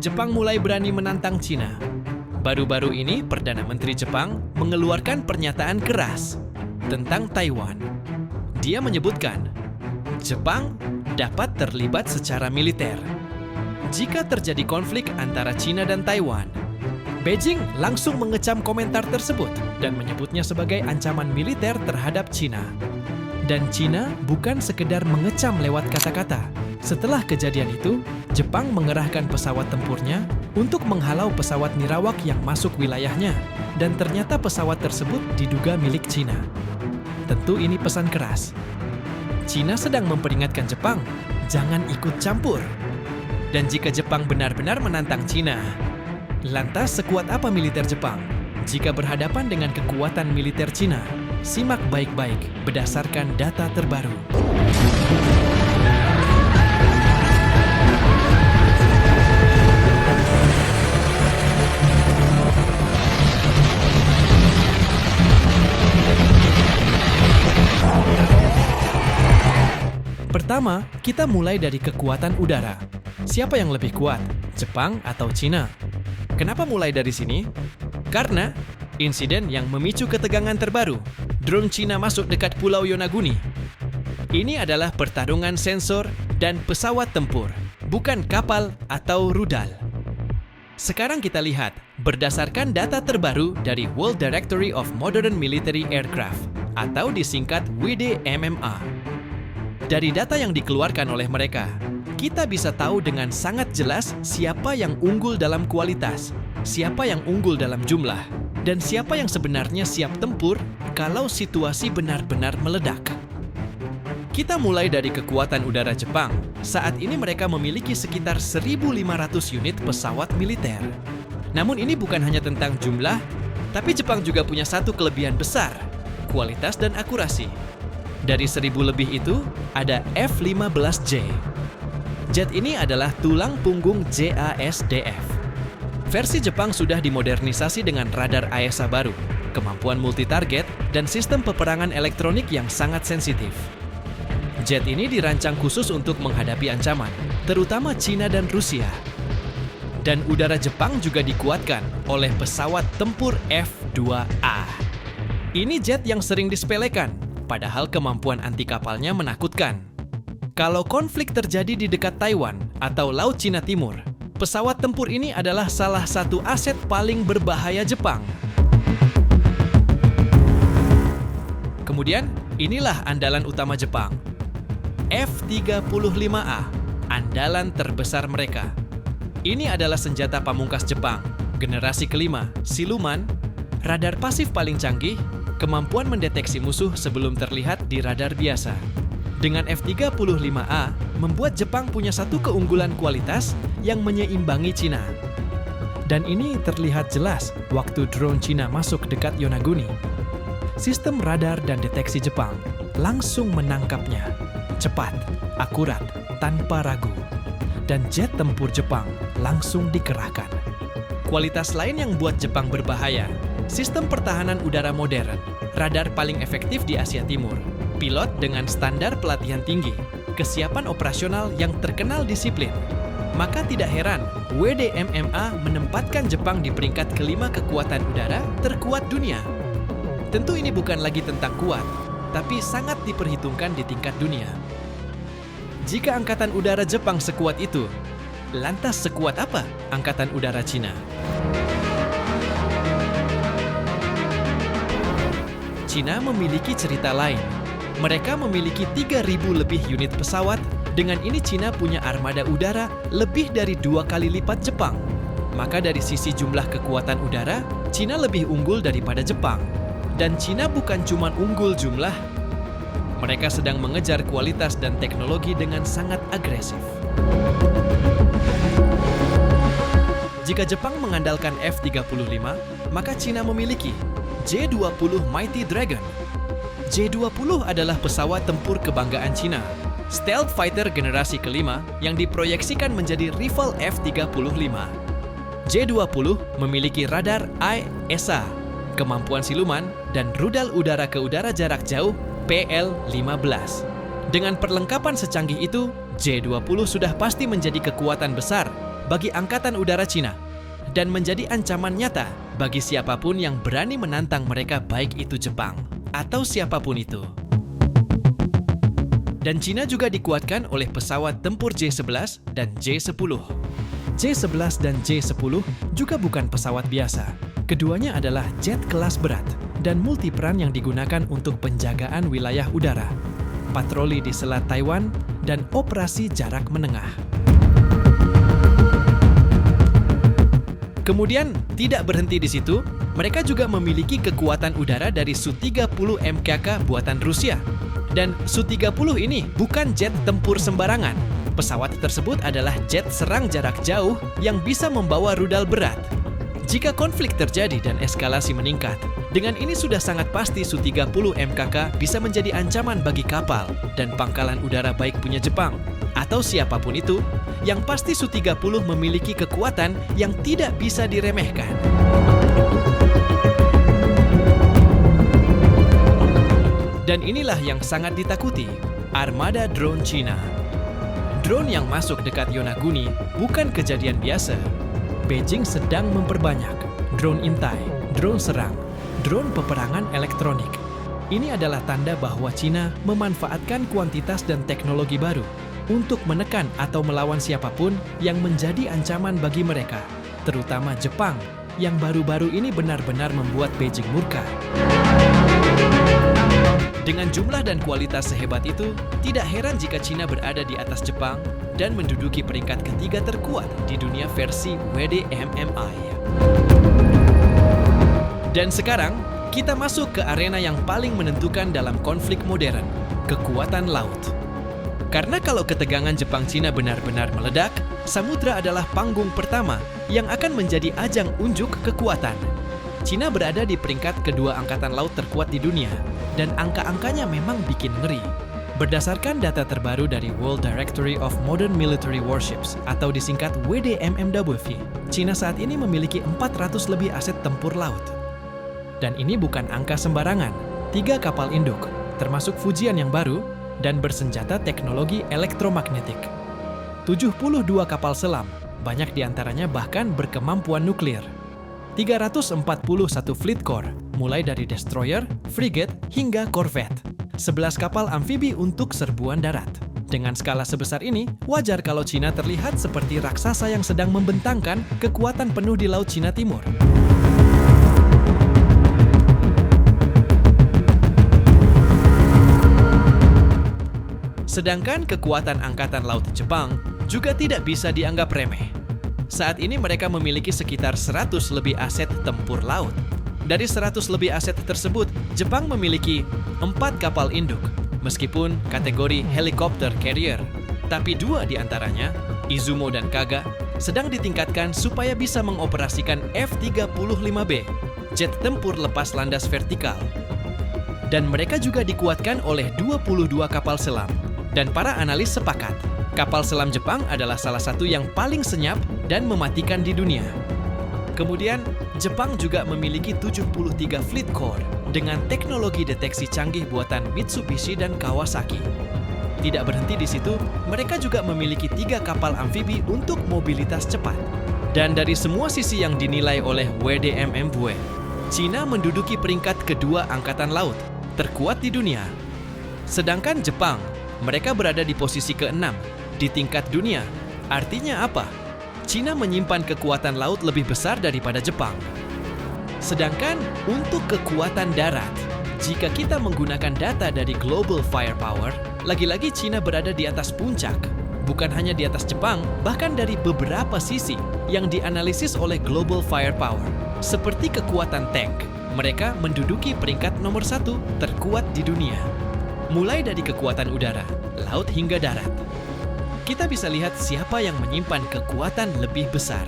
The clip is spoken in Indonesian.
Jepang mulai berani menantang Cina. Baru-baru ini, Perdana Menteri Jepang mengeluarkan pernyataan keras tentang Taiwan. Dia menyebutkan, Jepang dapat terlibat secara militer jika terjadi konflik antara Cina dan Taiwan. Beijing langsung mengecam komentar tersebut dan menyebutnya sebagai ancaman militer terhadap Cina. Dan Cina bukan sekedar mengecam lewat kata-kata. Setelah kejadian itu, Jepang mengerahkan pesawat tempurnya untuk menghalau pesawat nirawak yang masuk wilayahnya, dan ternyata pesawat tersebut diduga milik Cina. Tentu ini pesan keras. Cina sedang memperingatkan Jepang, jangan ikut campur. Dan jika Jepang benar-benar menantang Cina, lantas sekuat apa militer Jepang jika berhadapan dengan kekuatan militer Cina? Simak baik-baik berdasarkan data terbaru. Pertama, kita mulai dari kekuatan udara. Siapa yang lebih kuat, Jepang atau Cina? Kenapa mulai dari sini? Karena insiden yang memicu ketegangan terbaru, drone Cina masuk dekat Pulau Yonaguni. Ini adalah pertarungan sensor dan pesawat tempur, bukan kapal atau rudal. Sekarang kita lihat, berdasarkan data terbaru dari World Directory of Modern Military Aircraft, atau disingkat WDMMA. Dari data yang dikeluarkan oleh mereka, kita bisa tahu dengan sangat jelas siapa yang unggul dalam kualitas, siapa yang unggul dalam jumlah, dan siapa yang sebenarnya siap tempur kalau situasi benar-benar meledak. Kita mulai dari kekuatan udara Jepang. Saat ini mereka memiliki sekitar 1.500 unit pesawat militer. Namun ini bukan hanya tentang jumlah, tapi Jepang juga punya satu kelebihan besar, kualitas dan akurasi. Dari 1.000 lebih itu, ada F-15J. Jet ini adalah tulang punggung JASDF. Versi Jepang sudah dimodernisasi dengan radar AESA baru, kemampuan multitarget, dan sistem peperangan elektronik yang sangat sensitif. Jet ini dirancang khusus untuk menghadapi ancaman, terutama Cina dan Rusia. Dan udara Jepang juga dikuatkan oleh pesawat tempur F-2A. Ini jet yang sering disepelekan, padahal kemampuan anti kapalnya menakutkan. Kalau konflik terjadi di dekat Taiwan atau Laut Cina Timur, pesawat tempur ini adalah salah satu aset paling berbahaya Jepang. Kemudian, inilah andalan utama Jepang. F-35A, andalan terbesar mereka. Ini adalah senjata pamungkas Jepang, generasi kelima, siluman, radar pasif paling canggih, kemampuan mendeteksi musuh sebelum terlihat di radar biasa. Dengan F-35A, membuat Jepang punya satu keunggulan kualitas yang menyeimbangi Cina. Dan ini terlihat jelas waktu drone Cina masuk dekat Yonaguni. Sistem radar dan deteksi Jepang langsung menangkapnya. Cepat, akurat, tanpa ragu. Dan jet tempur Jepang langsung dikerahkan. Kualitas lain yang buat Jepang berbahaya, sistem pertahanan udara modern, radar paling efektif di Asia Timur, pilot dengan standar pelatihan tinggi, kesiapan operasional yang terkenal disiplin. Maka tidak heran, WDMMA menempatkan Jepang di peringkat kelima kekuatan udara terkuat dunia. Tentu ini bukan lagi tentang kuat, tapi sangat diperhitungkan di tingkat dunia. Jika Angkatan Udara Jepang sekuat itu, lantas sekuat apa Angkatan Udara Cina? Cina memiliki cerita lain. Mereka memiliki 3.000 lebih unit pesawat. Dengan ini Cina punya armada udara lebih dari 2 kali lipat Jepang. Maka dari sisi jumlah kekuatan udara, Cina lebih unggul daripada Jepang. Dan Cina bukan cuma unggul jumlah, mereka sedang mengejar kualitas dan teknologi dengan sangat agresif. Jika Jepang mengandalkan F-35, maka Cina memiliki J-20 Mighty Dragon. J-20 adalah pesawat tempur kebanggaan Cina, stealth fighter generasi kelima yang diproyeksikan menjadi rival F-35. J-20 memiliki radar AESA, kemampuan siluman, dan rudal udara ke udara jarak jauh PL-15. Dengan perlengkapan secanggih itu, J-20 sudah pasti menjadi kekuatan besar bagi Angkatan Udara Cina dan menjadi ancaman nyata bagi siapapun yang berani menantang mereka, baik itu Jepang atau siapapun itu. Dan Cina juga dikuatkan oleh pesawat tempur J-11 dan J-10. J-11 dan J-10 juga bukan pesawat biasa. Keduanya adalah jet kelas berat dan multiperan yang digunakan untuk penjagaan wilayah udara, patroli di Selat Taiwan, dan operasi jarak menengah. Kemudian, tidak berhenti di situ, mereka juga memiliki kekuatan udara dari Su-30 MKK buatan Rusia. Dan Su-30 ini bukan jet tempur sembarangan. Pesawat tersebut adalah jet serang jarak jauh yang bisa membawa rudal berat. Jika konflik terjadi dan eskalasi meningkat, dengan ini sudah sangat pasti Su-30 MKK bisa menjadi ancaman bagi kapal dan pangkalan udara baik punya Jepang atau siapapun itu. Yang pasti Su-30 memiliki kekuatan yang tidak bisa diremehkan. Dan inilah yang sangat ditakuti, armada drone Cina. Drone yang masuk dekat Yonaguni bukan kejadian biasa. Beijing sedang memperbanyak drone intai, drone serang, drone peperangan elektronik. Ini adalah tanda bahwa Cina memanfaatkan kuantitas dan teknologi baru untuk menekan atau melawan siapapun yang menjadi ancaman bagi mereka, terutama Jepang, yang baru-baru ini benar-benar membuat Beijing murka. Dengan jumlah dan kualitas sehebat itu, tidak heran jika Cina berada di atas Jepang dan menduduki peringkat ketiga terkuat di dunia versi WDMMI. Dan sekarang, kita masuk ke arena yang paling menentukan dalam konflik modern, kekuatan laut. Karena kalau ketegangan Jepang-Cina benar-benar meledak, samudra adalah panggung pertama yang akan menjadi ajang unjuk kekuatan. Cina berada di peringkat kedua angkatan laut terkuat di dunia, dan angka-angkanya memang bikin ngeri. Berdasarkan data terbaru dari World Directory of Modern Military Warships atau disingkat WDMMWV, Cina saat ini memiliki 400 lebih aset tempur laut. Dan ini bukan angka sembarangan. 3 kapal induk, termasuk Fujian yang baru, dan bersenjata teknologi elektromagnetik. 72 kapal selam, banyak diantaranya bahkan berkemampuan nuklir. 341 fleet core, mulai dari destroyer, frigate, hingga korvet. 11 kapal amfibi untuk serbuan darat. Dengan skala sebesar ini, wajar kalau Cina terlihat seperti raksasa yang sedang membentangkan kekuatan penuh di Laut Cina Timur. Sedangkan kekuatan Angkatan Laut Jepang juga tidak bisa dianggap remeh. Saat ini mereka memiliki sekitar 100 lebih aset tempur laut. Dari 100 lebih aset tersebut, Jepang memiliki 4 kapal induk, meskipun kategori helikopter carrier. Tapi 2 di antaranya, Izumo dan Kaga, sedang ditingkatkan supaya bisa mengoperasikan F-35B, jet tempur lepas landas vertikal. Dan mereka juga dikuatkan oleh 22 kapal selam. Dan para analis sepakat, kapal selam Jepang adalah salah satu yang paling senyap dan mematikan di dunia. Kemudian, Jepang juga memiliki 73 fleet core dengan teknologi deteksi canggih buatan Mitsubishi dan Kawasaki. Tidak berhenti di situ, mereka juga memiliki 3 kapal amfibi untuk mobilitas cepat. Dan dari semua sisi yang dinilai oleh WDMMW, Cina menduduki peringkat kedua angkatan laut, terkuat di dunia. Sedangkan Jepang, mereka berada di posisi ke-6 di tingkat dunia. Artinya apa? Cina menyimpan kekuatan laut lebih besar daripada Jepang. Sedangkan untuk kekuatan darat, jika kita menggunakan data dari Global Firepower, lagi-lagi Cina berada di atas puncak. Bukan hanya di atas Jepang, bahkan dari beberapa sisi yang dianalisis oleh Global Firepower. Seperti kekuatan tank, mereka menduduki peringkat nomor 1 terkuat di dunia. Mulai dari kekuatan udara, laut hingga darat. Kita bisa lihat siapa yang menyimpan kekuatan lebih besar.